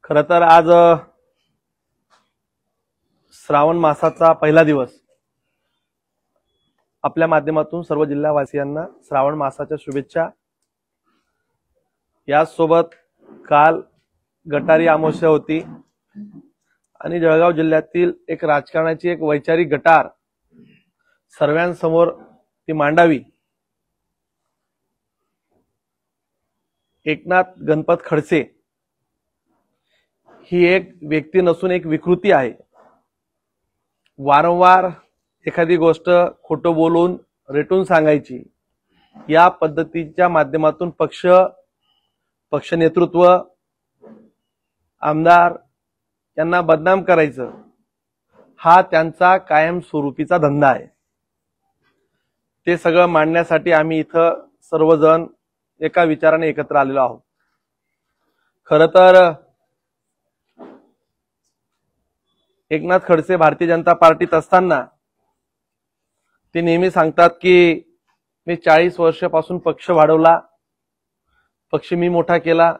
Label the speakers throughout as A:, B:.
A: खरं तर आज श्रावण मासाचा पहिला दिवस. आपल्या माध्यमातून सर्व जिल्हावासियांना श्रावण मासाच्या शुभेच्छा. यासोबत काल गटारी अमावस्या होती आणि जळगाव जिल्ह्यातील एक राजकारणाची एक वैचारिक गटार सर्वांसमोर ती मांडावी. एकनाथ गणपत खडसे ही एक व्यक्ती नसून एक विकृती आहे. वारंवार एखादी गोष्ट खोटं बोलून रेटून सांगायची, या पद्धतीच्या माध्यमातून पक्ष नेतृत्व, आमदार यांना बदनाम करायचं, हा त्यांचा कायमस्वरूपीचा धंदा आहे. ते सगळं मांडण्यासाठी आम्ही इथं सर्वजण एका विचाराने एकत्र आलेलो आहोत. खरं तर एकनाथ खडसे भारतीय जनता पार्टीत असताना ते नेहमी सांगतात की मी 40 वर्षापासून पक्ष वाढवला, पक्ष मी मोठा केला.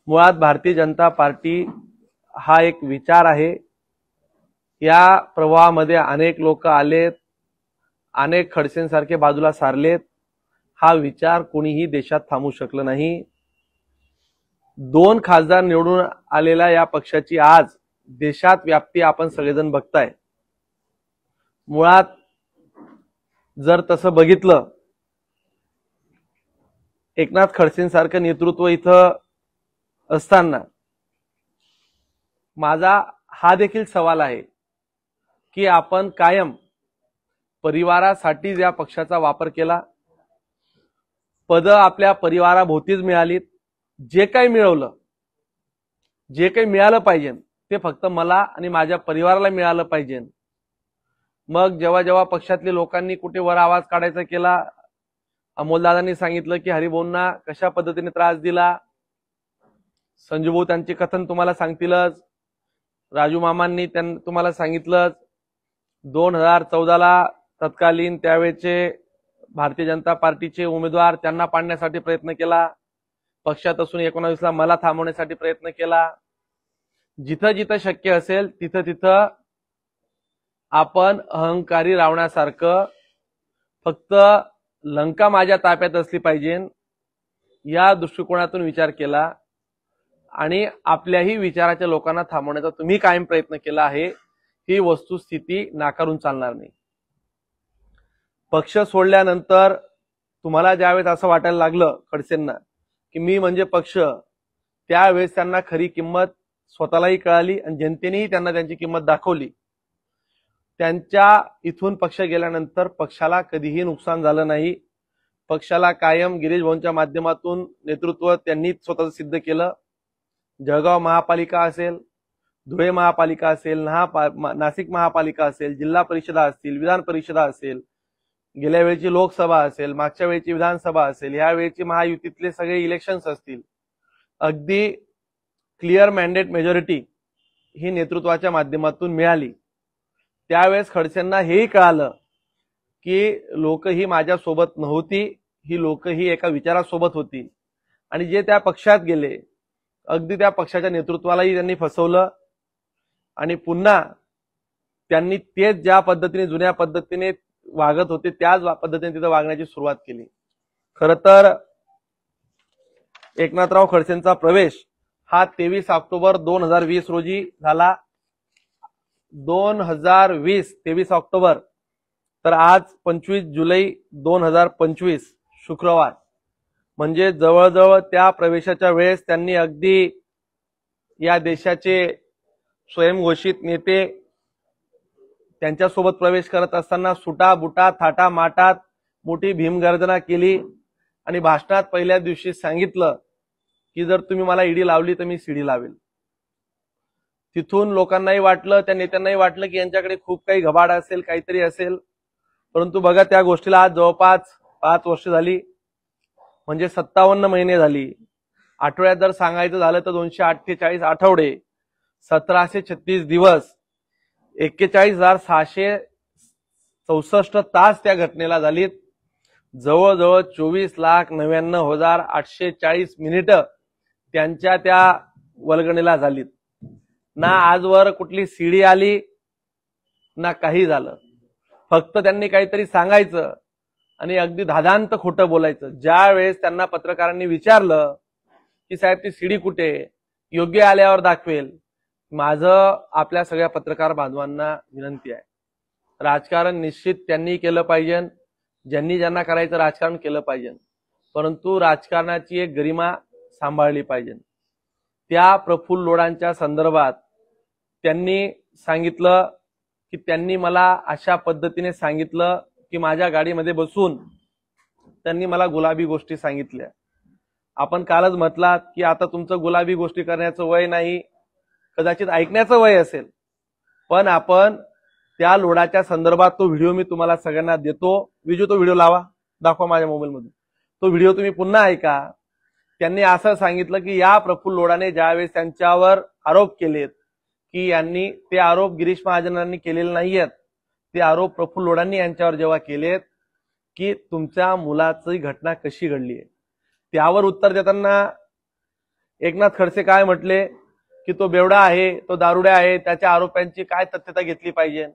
A: मुळात भारतीय जनता पार्टी हा एक विचार आहे. या प्रवाहामध्ये अनेक लोक आलेत, अनेक खडसेंसारखे बाजूला सारलेत. हा विचार कोणीही देशात थांबू शकलं नाही. 2 खासदार निवडून आलेल्या या पक्षाची आज देशात व्याप्ती आपण सगळेजण बघताय. मुळात जर तसं बघितलं, एकनाथ खडसेंसारखं नेतृत्व इथं असताना माझा हा देखील सवाल आहे की आपण कायम परिवारासाठी या पक्षाचा वापर केला. पद आपल्या परिवाराभोवतीच मिळालीत. जे काही मिळवलं, जे काही मिळालं पाहिजे ते फक्त मला आणि माझ्या परिवाराला मिळालं पाहिजे. मग जेव्हा जेव्हा पक्षातल्या लोकांनी कुठे वर आवाज काढायचा केला, अमोलदादांनी सांगितलं की हरिभाऊंना कशा पद्धतीने त्रास दिला, संजूभाऊ त्यांचे कथन तुम्हाला सांगतीलच, राजू मामांनी तुम्हाला सांगितलंच. 2014ला तत्कालीन त्यावेळेचे भारतीय जनता पार्टीचे उमेदवार त्यांना पाडण्यासाठी प्रयत्न केला. पक्षात असून 19ला मला थांबवण्यासाठी प्रयत्न केला. जिथं जिथं शक्य असेल तिथं तिथं आपण अहंकारी रावणासारखं फक्त लंका माझ्या ताब्यात असली पाहिजे या दृष्टिकोनातून विचार केला आणि आपल्याही विचाराच्या लोकांना थांबवण्याचा तुम्ही कायम प्रयत्न केला आहे. ही वस्तुस्थिती नाकारून चालणार नाही. पक्ष सोडल्यानंतर तुम्हाला ज्यावेळेस असं वाटायला लागलं खडसेंना की मी म्हणजे पक्ष, त्यावेळेस त्यांना खरी किंमत स्वतःलाही कळाली आणि जनतेनेही त्यांना त्यांची किंमत दाखवली. त्यांच्या इथून पक्ष गेल्यानंतर पक्षाला कधीही नुकसान झालं नाही. पक्षाला कायम गिरीश भाऊंच्या माध्यमातून नेतृत्व त्यांनी स्वतःच सिद्ध केलं. जळगाव महापालिका असेल, धुळे महापालिका असेल, नाशिक महापालिका असेल, जिल्हा परिषदा असतील, विधान परिषदा असेल, गेल्या वेळची लोकसभा असेल, मागच्या वेळची विधानसभा असेल, ह्या वेळची महायुतीतले सगळे इलेक्शन्स असतील, अगदी क्लिअर मॅन्डेट मेजॉरिटी ही नेतृत्वाच्या माध्यमातून मिळाली. त्यावेळेस खडसेंना हेही कळालं की लोक ही माझ्या सोबत नव्हती, ही लोक ही एका विचारासोबत होती आणि जे त्या पक्षात गेले अगदी त्या पक्षाच्या नेतृत्वालाही त्यांनी फसवलं आणि पुन्हा त्यांनी तेच ज्या पद्धतीने जुन्या पद्धतीने वागत होते त्याच पद्धतीने तिथं वागण्याची सुरुवात केली. खरं तर एकनाथराव खडसेंचा प्रवेश हा 23 ऑक्टोबर 2020 रोजी झाला. 23 ऑक्टोबर तर आज 25 जुलै 2025 शुक्रवार, म्हणजे जवळजवळ त्या प्रवेशाच्या वेळेस त्यांनी अगदी या देशाचे स्वयंघोषित नेते त्यांच्यासोबत प्रवेश करत असताना सुटा बुटा थाटा माटात मोठी भीमगर्जना केली आणि भाषणात पहिल्या दिवशी सांगितलं की जर तुम्ही मला ईडी लावली तर मी सीडी लावेल. तिथून लोकांनाही वाटलं, त्या नेत्यांनाही वाटलं की यांच्याकडे खूप काही घबाड असेल, काहीतरी असेल. परंतु बघा, त्या गोष्टीला आज जवळपास 5 वर्ष झाली, म्हणजे 57 महिने झाली. आठवड्यात जर सांगायचं झालं तर 248 आठवडे, 1736 दिवस, 41,664 तास त्या घटनेला झालीत. जवळजवळ 24,99,840 मिनिटं त्यांच्या त्या वल्गणीला झालीत, ना आजवर कुठली सीडी आली ना काही झालं. फक्त त्यांनी काहीतरी सांगायचं आणि अगदी धादांत खोटं बोलायचं. ज्या वेळेस त्यांना पत्रकारांनी विचारलं की साहेब ती सीडी कुठे, योग्य आल्यावर दाखवेल. माझं आपल्या सगळ्या पत्रकार बांधवांना विनंती आहे, राजकारण निश्चित त्यांनी केलं पाहिजे, ज्यांनी ज्यांना करायचं राजकारण केलं पाहिजे, परंतु राजकारणाची एक गरिमा सांभाळली पाहिजे. त्या प्रफुल्ल लोढांच्या संदर्भात त्यांनी सांगितलं की त्यांनी मला अशा पद्धतीने सांगितलं की माझ्या गाडीमध्ये बसून त्यांनी मला गुलाबी गोष्टी सांगितल्या. आपण कालच म्हटलात की आता तुमचं गुलाबी गोष्टी करण्याचं वय नाही, कदाचित ऐकण्याचं वय असेल, पण आपण त्या लोढाच्या संदर्भात तो व्हिडिओ मी तुम्हाला सगळ्यांना देतो. विजू तो व्हिडिओ लावा, दाखवा माझ्या मोबाईलमध्ये. तो व्हिडिओ तुम्ही पुन्हा ऐका. त्यांनी असं सांगितलं की या प्रफुल्ल लोढाने ज्यावेळेस त्यांच्यावर आरोप केलेत की यांनी ते आरोप गिरीश महाजनांनी केलेले नाहीयेत, ते आरोप प्रफुल्ल लोढांनी यांच्यावर जेव्हा केलेत की तुमच्या मुलाची घटना कशी घडली आहे, त्यावर उत्तर देताना एकनाथ खडसे काय म्हटले की तो बेवडा आहे, तो दारुड्या आहे, त्याच्या आरोपांची काय तथ्यता घेतली पाहिजे,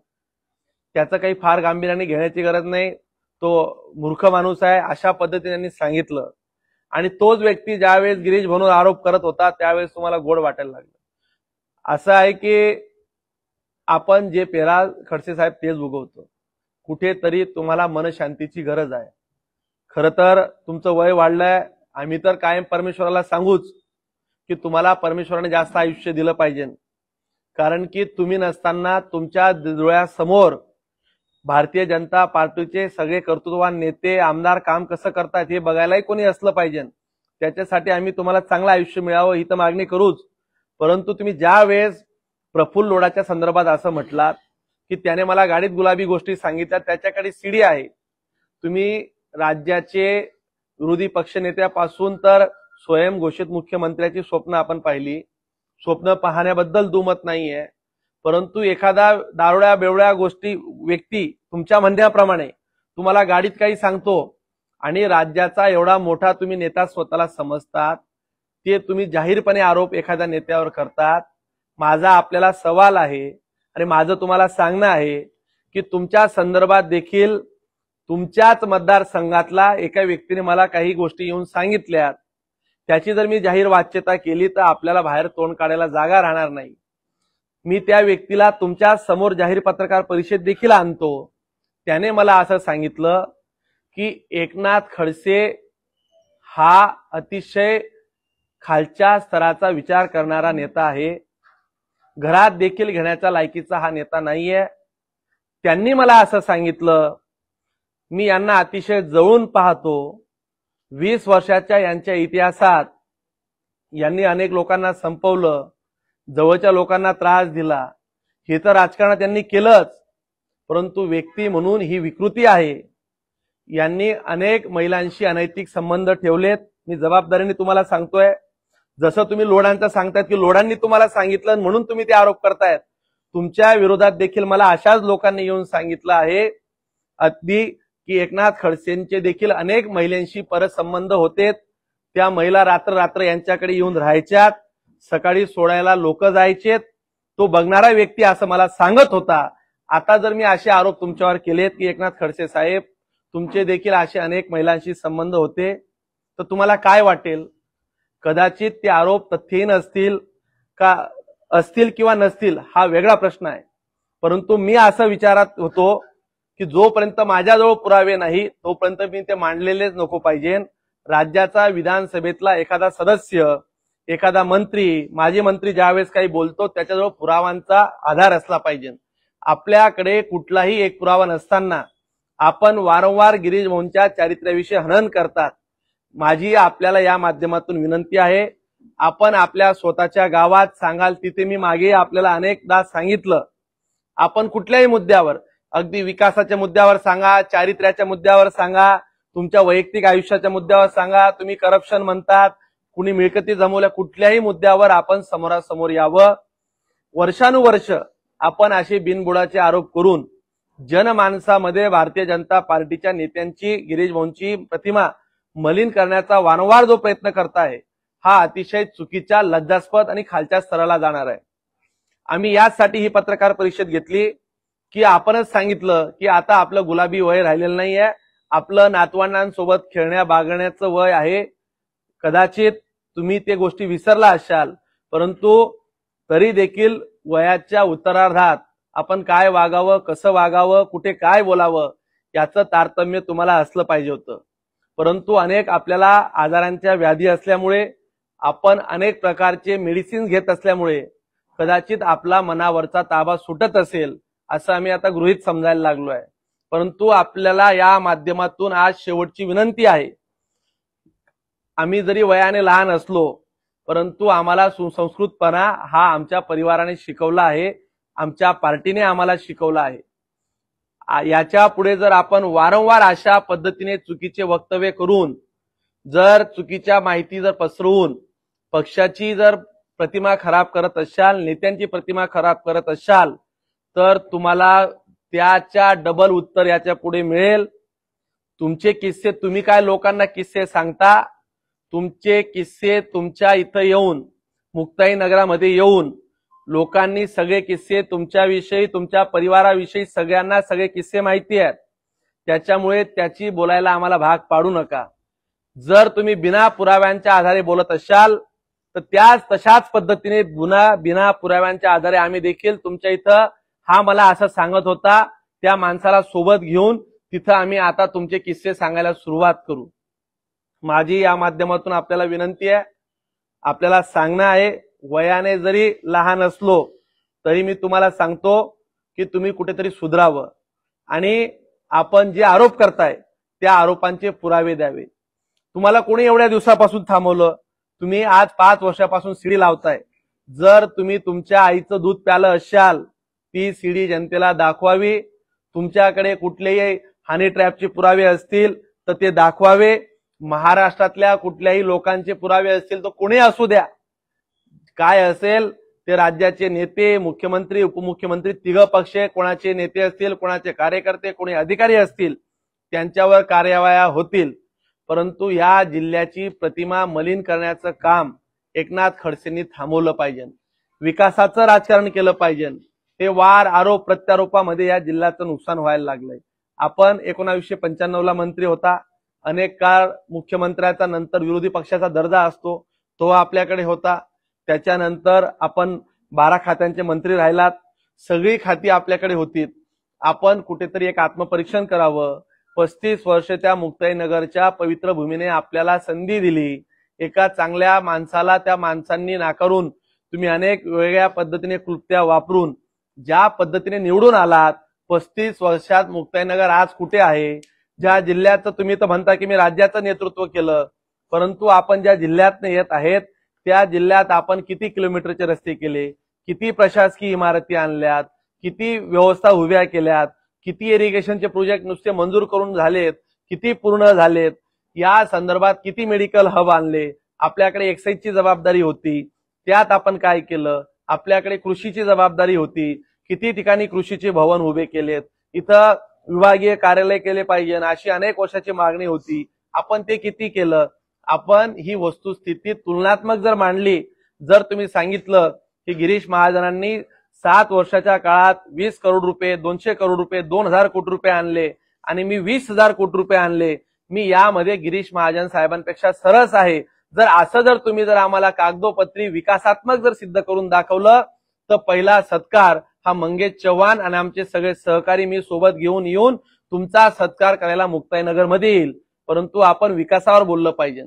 A: त्याचं काही फार गांभीर्याने घेण्याची गरज नाही, तो मूर्ख माणूस आहे, अशा पद्धतीने त्यांनी सांगितलं. आणि तोच व्यक्ती ज्यावेळेस गिरीश भाऊंवर आरोप करत होता त्यावेळेस तुम्हाला गोड वाटायला लागलं. असं आहे की आपण जे पेरा खडसे साहेब तेच उगवतो. कुठेतरी तुम्हाला मनशांतीची गरज आहे. खरं तर तुमचं वय वाढलंय, आम्ही तर कायम परमेश्वराला सांगूच की तुम्हाला परमेश्वराने जास्त आयुष्य दिलं पाहिजे, कारण की तुम्ही नसताना तुमच्या डोळ्यासमोर भारतीय जनता पार्टीचे सगळे कर्तृत्ववान नेते आमदार काम कसं करतात हे बघायलाही कोणी असलं पाहिजे. त्याच्यासाठी आम्ही तुम्हाला चांगलं आयुष्य मिळावं ही तर मागणी करूच. परंतु तुम्ही ज्या वेळेस प्रफुल्ल लोढाच्या संदर्भात असं म्हटलात की त्याने मला गाडीत गुलाबी गोष्टी सांगितल्या, त्याच्याकडे सीडी आहे. तुम्ही राज्याचे विरोधी पक्षनेत्यापासून तर स्वयंघोषित मुख्यमंत्र्याची स्वप्न आपण पाहिली, स्वप्न पाहण्याबद्दल दुमत नाहीये, परंतु एखादा दारुड्या बेवड्या गोष्टी व्यक्ती तुमच्या म्हणण्याप्रमाणे तुम्हाला गाडीत काही सांगतो आणि राज्याचा एवढा मोठा तुम्ही नेता स्वतःला समजतात, ते तुम्ही जाहीरपणे आरोप एखाद्या नेत्यावर करतात. माझा आपल्याला सवाल आहे आणि माझं तुम्हाला सांगणं आहे की तुमच्या संदर्भात देखील तुमच्याच मतदारसंघातला एका व्यक्तीने मला काही गोष्टी येऊन सांगितल्यात, त्याची जर मी जाहीर वाच्यता केली तर आपल्याला बाहेर तोंड काढायला जागा राहणार नाही. मी त्या व्यक्तीला तुमच्या समोर जाहीर पत्रकार परिषद देखील आणतो. त्याने मला असं सांगितलं की एकनाथ खडसे हा अतिशय खालच्या स्तराचा विचार करणारा नेता आहे, घरात देखील घेण्याच्या लायकीचा हा नेता नाहीये. त्यांनी मला असं सांगितलं, मी यांना अतिशय जवळून पाहतो, 20 वर्षाच्या यांच्या इतिहासात यांनी अनेक लोकांना संपवलं, जवळच्या लोकांना त्रास दिला, हे तर राजकारणात त्यांनी केलंच, परंतु व्यक्ती म्हणून ही विकृती आहे. यांनी अनेक महिलांशी अनैतिक संबंध ठेवलेत. मी जबाबदारीने तुम्हाला सांगतोय, जसं तुम्ही लोढांचं सांगतायत की लोढांनी तुम्हाला सांगितलं म्हणून तुम्ही ते आरोप करतायत, तुमच्या विरोधात देखील मला अशाच लोकांनी येऊन सांगितलं आहे अगदी की एकनाथ खडसेंचे देखील अनेक महिलांशी परसंबंध होते, त्या महिला रात्र रात्र यांच्याकडे येऊन राहायच्यात, सकाळी सोडायला लोक जायचेत, तो बघणारा व्यक्ती असं मला सांगत होता. आता जर मी असे आरोप तुमच्यावर केलेत की एकनाथ खडसे साहेब तुमचे देखील असे अनेक महिलांशी संबंध होते, तर तुम्हाला काय वाटेल? कदाचित ते आरोप तथ्यहीन असतील का असतील किंवा नसतील हा वेगळा प्रश्न आहे, परंतु मी असं विचारात होतो की जोपर्यंत माझ्याजवळ पुरावे नाही तोपर्यंत मी ते मांडलेलेच नको पाहिजे. राज्याचा विधानसभेतला एखादा सदस्य, एखादा मंत्री, माजी मंत्री ज्यावेळेस काही बोलतो त्याच्याजवळ पुरावांचा आधार असला पाहिजे. आपल्याकडे कुठलाही एक पुरावा नसताना आपण वारंवार गिरीश भाऊंच्या चारित्र्याविषयी हनन करतात. माझी आपल्याला या माध्यमातून विनंती आहे, आपण आपल्या स्वतःच्या गावात सांगाल तिथे मी मागे आपल्याला अनेकदा सांगितलं, आपण कुठल्याही मुद्द्यावर, अगदी विकासाच्या मुद्द्यावर सांगा, चारित्र्याच्या मुद्द्यावर सांगा, तुमच्या वैयक्तिक आयुष्याच्या मुद्द्यावर सांगा, तुम्ही करप्शन म्हणतात, कुणी मिळकती जमवल्या, कुठल्याही मुद्द्यावर आपण समोरासमोर यावं. वर्षानुवर्ष आपण असे बिनबुडाचे आरोप करून जनमानसामध्ये भारतीय जनता पार्टीच्या नेत्यांची, गिरीश भाऊंची प्रतिमा मलिन करण्याचा वारंवार जो प्रयत्न करताय हा अतिशय चुकीच्या, लज्जास्पद आणि खालच्या स्तराला जाणार आहे. आम्ही याचसाठी ही पत्रकार परिषद घेतली की आपणच सांगितलं की आता आपलं गुलाबी वय राहिलेलं नाहीये, आपलं नातवंडांसोबत खेळण्या बागण्याचं वय आहे. कदाचित तुम्ही ते गोष्टी विसरला असाल, परंतु तरी देखील वयाच्या उत्तरार्धात आपण काय वागावं, कसं वागावं, कुठे काय बोलावं याचं तारतम्य तुम्हाला असलं पाहिजे होतं. परंतु अनेक आपल्याला आजारांच्या व्याधी असल्यामुळे, आपण अनेक प्रकारचे मेडिसिन घेत असल्यामुळे कदाचित आपला मनावरचा ताबा सुटत असेल असं आम्ही आता गृहीत समजायला लागलो आहे. परंतु आपल्याला या माध्यमातून आज शेवटची विनंती आहे, आम्ही जरी वयाने लहान असलो परंतु आम्हाला सुसंस्कृतपणा हा आमच्या परिवाराने शिकवला आहे, आमच्या पार्टीने आम्हाला शिकवला आहे. याच्या पुढे जर आपण वारंवार अशा पद्धतीने चुकीचे वक्तव्य करून, जर चुकीच्या माहिती जर पसरवून पक्षाची जर प्रतिमा खराब करत असाल, नेत्यांची प्रतिमा खराब करत असाल, तर तुम्हाला त्याच्या डबल उत्तर याच्या पुढे मिळेल. तुमचे किस्से, तुम्ही काय लोकांना किस्से सांगता, तुमचे किस्से तुमच्या इथं येऊन, मुक्ताई नगरामध्ये येऊन लोकांनी सगळे किस्से तुमच्याविषयी, तुमच्या परिवाराविषयी सगळ्यांना सगळे किस्से माहिती आहेत. त्याच्यामुळे त्याची बोलायला आम्हाला भाग पाडू नका. जर तुम्ही बिना पुराव्यांच्या आधारे बोलत असाल तर तशाच पद्धतीने बिना पुराव्यांच्या आधारे आम्ही देखील तुमच्या इथं, हा मला असं सांगत होता, त्या माणसाला सोबत घेऊन तिथं आम्ही आता तुमचे किस्से सांगायला सुरुवात करू. माझी या माध्यमातून आपल्याला विनंती आहे, आपल्याला सांगणं आहे, वयाने जरी लहान असलो तरी मी तुम्हाला सांगतो की तुम्ही कुठेतरी सुधरावं आणि आपण जे आरोप करताय त्या आरोपांचे पुरावे द्यावे. तुम्हाला कोणी एवढ्या दिवसापासून थांबवलं? तुम्ही आज 5 वर्षापासून सीडी लावताय. जर तुम्ही तुमच्या आईचं दूध प्यालं असाल, ती सीडी जनतेला दाखवावी. तुमच्याकडे कुठलेही हनी ट्रॅपचे पुरावे असतील तर ते दाखवावे. महाराष्ट्रातल्या कुठल्याही लोकांचे पुरावे असतील तर कोणी असू द्या, काय असेल ते राज्याचे नेते, मुख्यमंत्री, उपमुख्यमंत्री, तिघ पक्ष, कोणाचे नेते असतील, कोणाचे कार्यकर्ते, कोणी अधिकारी असतील, त्यांच्यावर कार्यवाह्या होतील. परंतु या जिल्ह्याची प्रतिमा मलिन करण्याचं काम एकनाथ खडसेंनी थांबवलं पाहिजे. विकासाचं राजकारण केलं पाहिजे. हे वार आरोप प्रत्यारोपामध्ये या जिल्ह्याचं नुकसान व्हायला लागलंय. आपण 1995 ला मंत्री होता, अनेक काळ मुख्यमंत्र्याचा नंतर विरोधी पक्षाचा दर्जा असतो तो आपल्याकडे होता. त्याच्यानंतर आपण 12 खात्यांचे मंत्री राहिलात, सगळी खाती आपल्याकडे होती. आपण कुठेतरी एक आत्मपरीक्षण करावं. 35 वर्ष त्या मुक्ताईनगरच्या पवित्र भूमीने आपल्याला संधी दिली. एका चांगल्या माणसाला त्या माणसांनी नाकारून तुम्ही अनेक वेगळ्या पद्धतीने कृत्या वापरून ज्या पद्धतीने निवडून आलात, 35 वर्षात मुक्ताईनगर आज कुठे आहे? ज्या जिल्ह्याचं तुम्ही तर म्हणता की मी राज्याचं नेतृत्व केलं, परंतु आपण ज्या जिल्ह्यातनं येत आहेत त्या जिल्ह्यात आपण किती किलोमीटरचे रस्ते केले, किती प्रशासकीय इमारती आणल्यात, किती व्यवस्था उभ्या केल्यात, किती इरिगेशनचे प्रोजेक्ट नुसते मंजूर करून झालेत, किती पूर्ण झालेत, या संदर्भात किती मेडिकल हब आणले. आपल्याकडे एक्साईजची जबाबदारी होती, त्यात आपण काय केलं. आपल्याकडे कृषीची जबाबदारी होती, किती ठिकाणी कृषीचे भवन उभे केलेत. इथं विभागीय कार्यालय केले पाहिजे अशी अनेक वर्षाची मागणी होती, आपण ते किती केलं. आपण ही वस्तुस्थिती तुलनात्मक जर मांडली, जर तुम्ही सांगितलं की गिरीश महाजनांनी 7 वर्षाच्या काळात 20 करोड रुपये, 200 करोड रुपये, 2000 कोटी रुपये आणले आणि मी 20,000 कोटी रुपये आणले, मी यामध्ये गिरीश महाजन साहेबांपेक्षा सरस आहे. जर तुम्ही आम्हाला कागदोपत्री विकासात्मक जर सिद्ध करून दाखवलं तर पहिला सत्कार हा मंगेश चव्हाण आणि आमचे सगळे सहकारी मी सोबत घेऊन येऊन तुमचा सत्कार करायला मुक्ताईनगर मध्ये येईल. परंतु आपण विकासावर बोललं पाहिजे.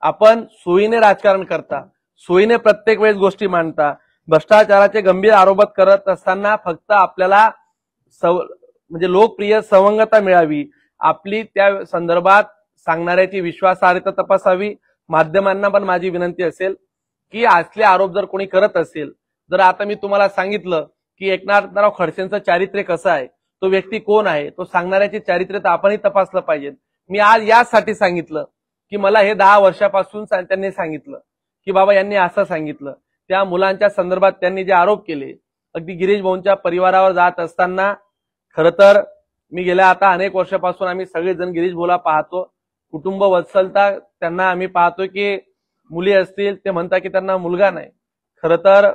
A: आपण सोयीने राजकारण करता, सोयीने प्रत्येक वेळेस गोष्टी मांडता. भ्रष्टाचाराचे गंभीर आरोप करत असताना फक्त आपल्याला म्हणजे लोकप्रिय सवंगता मिळावी, आपली त्या संदर्भात सांगणाऱ्याची विश्वासार्हता तपासावी. माध्यमांना पण माझी विनंती असेल की असले आरोप जर कोणी करत असेल, जर आता मी तुम्हाला सांगितलं की एकनाथराव खडसेंचं चारित्र्य कसं आहे, तो व्यक्ती कोण आहे, तो सांगणाऱ्याचे चारित्र्य तर आपणही तपासलं पाहिजे. मी आज यासाठी सांगितलं की मला हे 10 वर्षापासून त्यांनी सांगितलं की बाबा यांनी असं सांगितलं. त्या मुलांच्या संदर्भात त्यांनी जे आरोप केले, अगदी गिरीश भाऊंच्या परिवारावर जात असताना, खरं तर मी गेल्या आता अनेक वर्षापासून आम्ही सगळेजण गिरीश भाऊला पाहतो, कुटुंब वत्सलता त्यांना आम्ही पाहतो की मुली असतील ते म्हणतात की त्यांना मुलगा नाही. खरं तर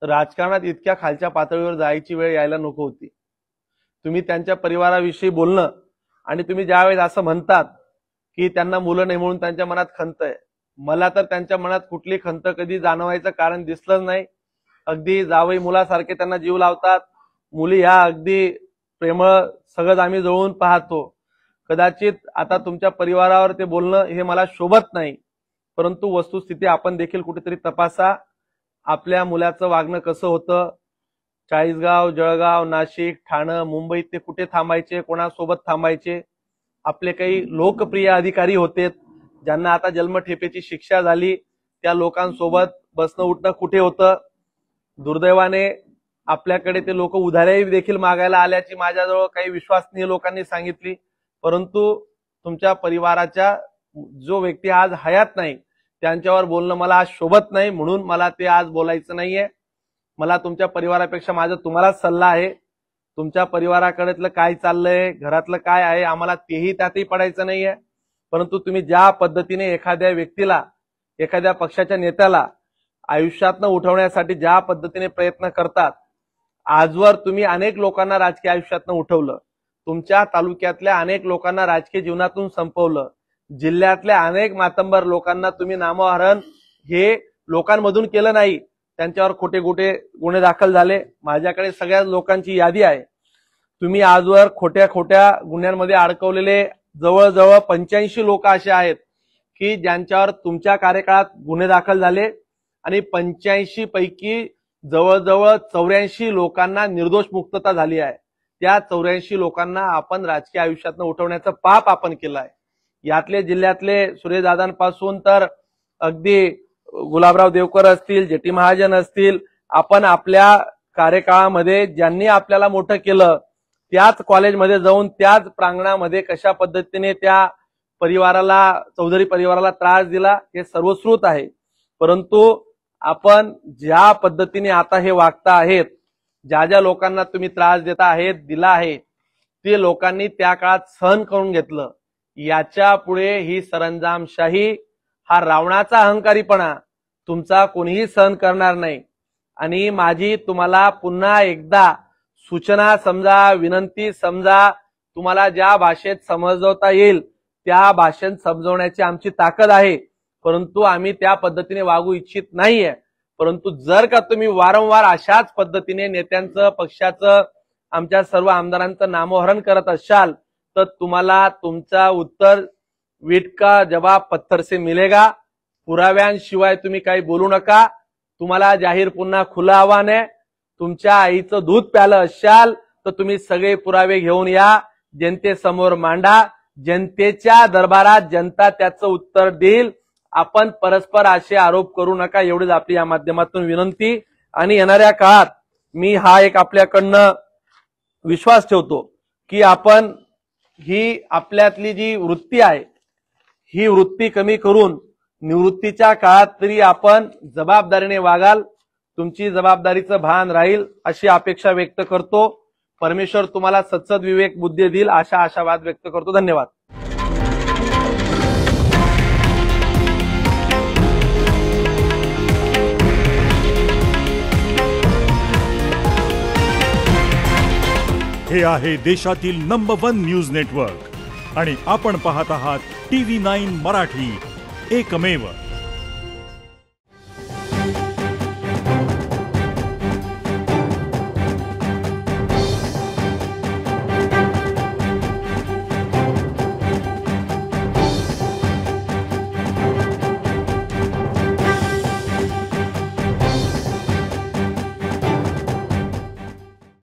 A: राजकारणात इतक्या खालच्या पातळीवर जायची वेळ यायला नको होती. तुम्ही त्यांच्या परिवाराविषयी बोलणं आणि तुम्ही ज्यावेळेस असं म्हणतात की त्यांना मुलं नाही म्हणून त्यांच्या मनात खंत आहे, मला तर त्यांच्या मनात कुठली खंत कधी जाणवायचं कारण दिसलंच नाही. अगदी जावई मुलासारखे त्यांना जीव लावतात. मुली ह्या अगदी प्रेमळ सगळं आम्ही जवळून पाहतो. कदाचित आता तुमच्या परिवारावर ते बोलणं हे मला शोभत नाही, परंतु वस्तुस्थिती आपण देखील कुठेतरी तपासा. आपल्या मुलाचं वागणं कसं होतं, चाळीसगाव, जळगाव, नाशिक, ठाणं, मुंबईत ते कुठे थांबायचे, कोणासोबत थांबायचे. आपले काही लोकप्रिय अधिकारी होते ज्यांना आता जन्मठेपेची शिक्षा झाली, त्या लोकांसोबत बसणं उठणं कुठे होतं. दुर्दैवाने आपल्याकडे ते लोक उधाऱ्याही देखील मागायला आल्याची माझ्याजवळ काही विश्वसनीय लोकांनी सांगितली. परंतु तुमच्या परिवाराच्या जो व्यक्ती आज हयात नाही त्यांच्यावर बोलणं मला आज शोभत नाही, म्हणून मला ते आज बोलायचं नाहीये. मला तुमच्या परिवारापेक्षा माझा तुम्हालाच सल्ला आहे. तुमच्या परिवाराकडे काय चाललंय, घरातलं काय आहे, आम्हाला तेही त्यातही पडायचं नाहीये. परंतु तुम्ही ज्या पद्धतीने एखाद्या व्यक्तीला, एखाद्या पक्षाच्या नेत्याला आयुष्यातनं उठवण्यासाठी ज्या पद्धतीने प्रयत्न करतात, आजवर तुम्ही अनेक लोकांना राजकीय आयुष्यातनं उठवलं, तुमच्या तालुक्यातल्या अनेक लोकांना राजकीय जीवनातून संपवलं, जिल्ह्यातल्या अनेक मातंबर लोकांना तुम्ही नामहरण हे लोकांमधून केलं नाही, त्यांच्यावर खोटे गुन्हे दाखल झाले. माझ्याकडे सगळ्या लोकांची यादी आहे. तुम्ही आजवर खोट्या गुन्ह्यांमध्ये अडकवलेले जवळजवळ 85 लोक असे आहेत की ज्यांच्यावर तुमच्या कार्यकाळात गुन्हे दाखल झाले आणि 85 पैकी जवळजवळ 84 लोकांना निर्दोष मुक्तता झाली आहे. त्या 84 लोकांना आपण राजकीय आयुष्यातनं उठवण्याचं पाप आपण केलं आहे. यातले जिल्ह्यातले सुरेशदादांपासून तर अगदी गुलाबराव देवकर असतील, जेटी महाजन असतील, आपण आपल्या कार्यकाळामध्ये ज्यांनी आपल्याला मोठं केलं त्याच कॉलेजमध्ये जाऊन त्याच प्रांगणामध्ये कशा पद्धतीने त्या परिवाराला, चौधरी परिवाराला त्रास दिला हे सर्वश्रुत आहे. परंतु आपण ज्या पद्धतीने आता हे वागता आहेत, ज्या लोकांना तुम्ही त्रास देता आहेत, दिला आहे, ते लोकांनी त्या काळात सहन करून घेतलं. याच्या पुढे ही सरंजामशाही, हा रावणाचा अहंकारीपणा तुमचा कोणीही सहन करणार नाही. आणि माझी तुम्हाला पुन्हा एकदा सूचना समजा, विनंती समजा, तुम्हाला ज्या भाषेत समजवता येईल त्या भाषेत समजवण्याची आमची ताकद आहे, परंतु आम्ही त्या पद्धतीने वागू इच्छित नाहीये. परंतु जर का तुम्ही वारंवार अशाच पद्धतीने नेत्यांचं, पक्षाचं, आमच्या सर्व आमदारांचं नामोहरण करत असाल तर तुम्हाला तुमचा उत्तर वीट का जवाब पत्थर से मिलेगा. पुराव्यांशिवाय तुम्ही काही बोलू नका. तुम्हाला जाहीर पुन्हा खुलं आव्हान आहे. तुमच्या आईचं दूध प्यालं असाल तर तुम्ही सगळे पुरावे घेऊन या, जनतेसमोर मांडा. जनतेच्या दरबारात जनता त्याचं उत्तर देईल. आपण परस्पर असे आरोप करू नका, एवढीच आपली या माध्यमातून विनंती. आणि येणाऱ्या काळात मी हा एक आपल्याकडनं विश्वास ठेवतो की आपण ही आपल्यातली जी वृत्ती आहे ही वृत्ती कमी करून निवृत्तीच्या काळात तरी आपण जबाबदारीने वागाल, तुमची जबाबदारीचं भान राहील अशी अपेक्षा व्यक्त करतो. परमेश्वर तुम्हाला सत्सद विवेक बुद्धी देईल अशा आशावाद व्यक्त करतो. धन्यवाद.
B: हे आहे देशातील नंबर 1 न्यूज नेटवर्क आणि आपण पाहत आहात TV9 मराठी, एकमेव.